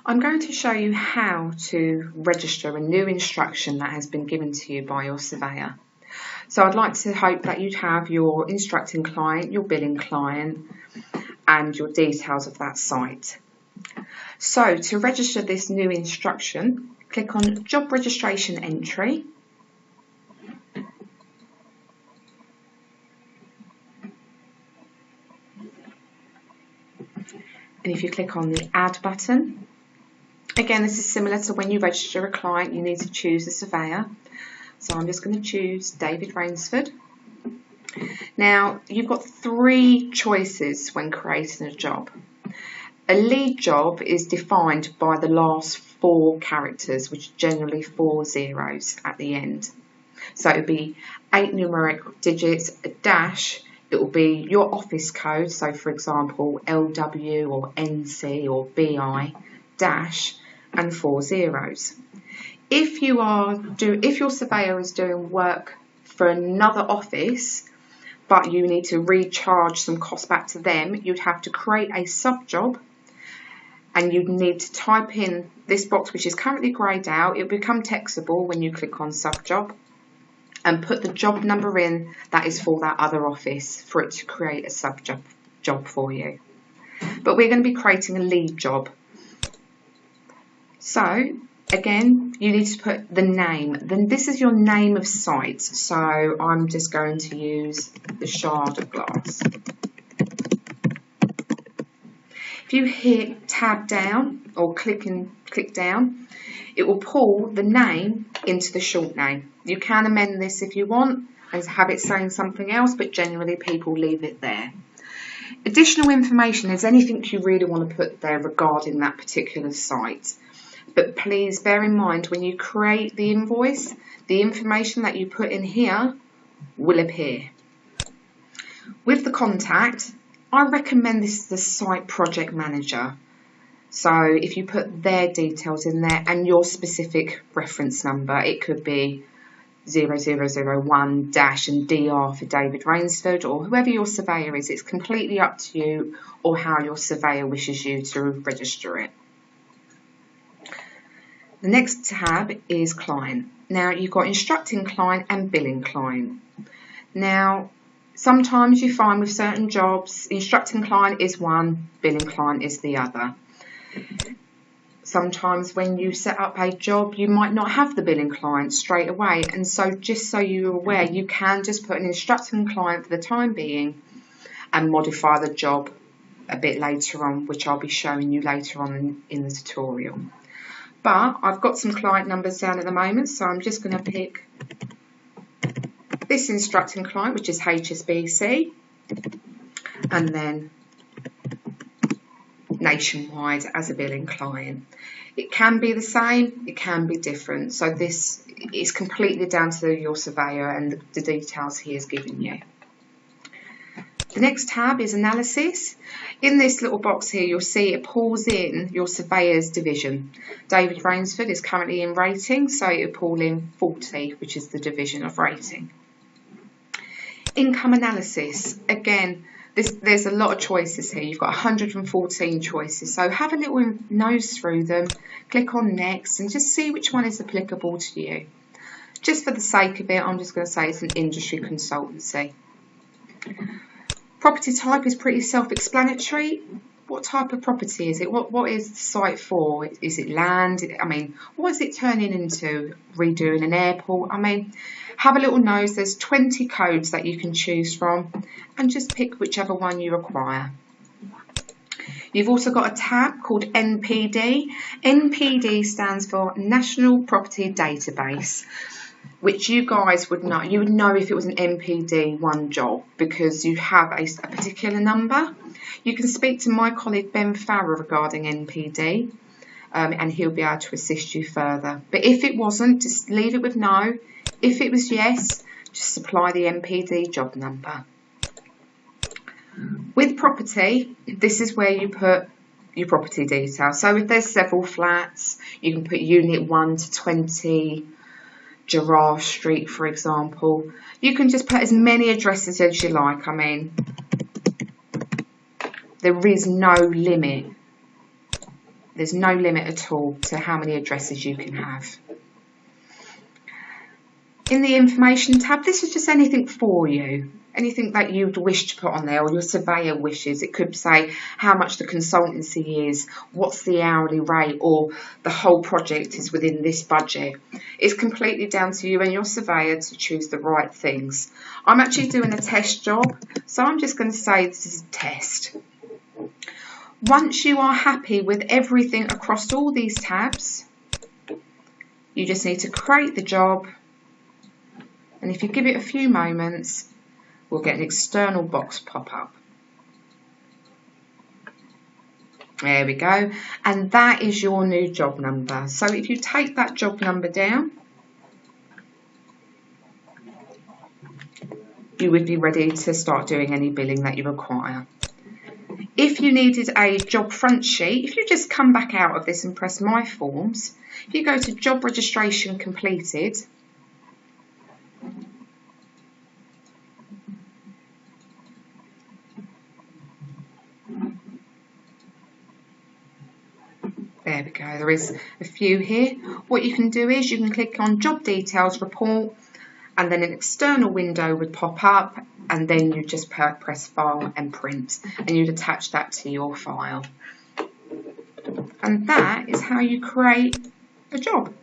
I'm going to show you how to register a new instruction that has been given to you by your surveyor. So I'd like to hope that you'd have your instructing client, your billing client, and your details of that site. So to register this new instruction, click on Job Registration Entry. And if you click on the Add button, again, this is similar to when you register a client, you need to choose a surveyor. So I'm just going to choose David Rainsford. Now, you've got three choices when creating a job. A lead job is defined by the last four characters, which are generally 4 zeros at the end. So it would be 8 numeric digits, a dash. It will be your office code, so for example, LW or NC or BI, dash, and 4 zeros. If your surveyor is doing work for another office, but you need to recharge some costs back to them, you'd have to create a sub-job, and you'd need to type in this box, which is currently greyed out. It'll become textable when you click on sub-job, and put the job number in that is for that other office for it to create a sub-job for you. But we're going to be creating a lead job. So again, you need to put the name. Then this is your name of site. So I'm just going to use the Shard of Glass. If you hit tab down or click down, it will pull the name into the short name. You can amend this if you want and have it saying something else, but generally people leave it there. Additional information is anything you really want to put there regarding that particular site. But please bear in mind when you create the invoice, the information that you put in here will appear. With the contact, I recommend this is the site project manager. So if you put their details in there and your specific reference number, it could be 0001 dash and DR for David Rainsford, or whoever your surveyor is. It's completely up to you or how your surveyor wishes you to register it. The next tab is client. Now you've got instructing client and billing client. Now sometimes you find with certain jobs, instructing client is one, billing client is the other. Sometimes when you set up a job, you might not have the billing client straight away. And so just so you're aware, you can just put an instructing client for the time being and modify the job a bit later on, which I'll be showing you later on in the tutorial. But I've got some client numbers down at the moment, so I'm just going to pick this instructing client, which is HSBC, and then Nationwide as a billing client. It can be the same, it can be different. So this is completely down to your surveyor and the details he has given you. The next tab is analysis. In this little box here, you'll see it pulls in your surveyor's division. David Rainsford is currently in rating, so it will pull in 40, which is the division of rating. Income analysis. Again, there's a lot of choices here. You've got 114 choices, so have a little nose through them, click on next, and just see which one is applicable to you. Just for the sake of it, I'm just going to say it's an industry consultancy. Property type is pretty self-explanatory. What type of property is it? What is the site for? Is it land? I mean, what is it turning into? Redoing an airport? I mean, have a little nose. There's 20 codes that you can choose from, and just pick whichever one you require. You've also got a tab called NPD. NPD stands for National Property Database, which you guys would know. You would know if it was an NPD one job because you have a particular number. You can speak to my colleague Ben Farrer regarding NPD, and he'll be able to assist you further. But if it wasn't, just leave it with no. If it was yes, just supply the NPD job number. With property, this is where you put your property details. So if there's several flats, you can put unit 1 to 20, Giraffe Street, for example. You can just put as many addresses as you like. I mean, there is no limit. There's no limit at all to how many addresses you can have. In the information tab, this is just anything for you. Anything that you'd wish to put on there, or your surveyor wishes. It could say how much the consultancy is, what's the hourly rate, or the whole project is within this budget. It's completely down to you and your surveyor to choose the right things. I'm actually doing a test job, so I'm just going to say this is a test. Once you are happy with everything across all these tabs, you just need to create the job, and if you give it a few moments, we'll get an external box pop up. There we go, and that is your new job number. So if you take that job number down, you would be ready to start doing any billing that you require. If you needed a job front sheet, if you just come back out of this and press My Forms, if you go to Job Registration Completed, there we go, there is a few here. What you can do is you can click on Job Details Report, and then an external window would pop up, and then you just press File and Print, and you'd attach that to your file. And that is how you create a job.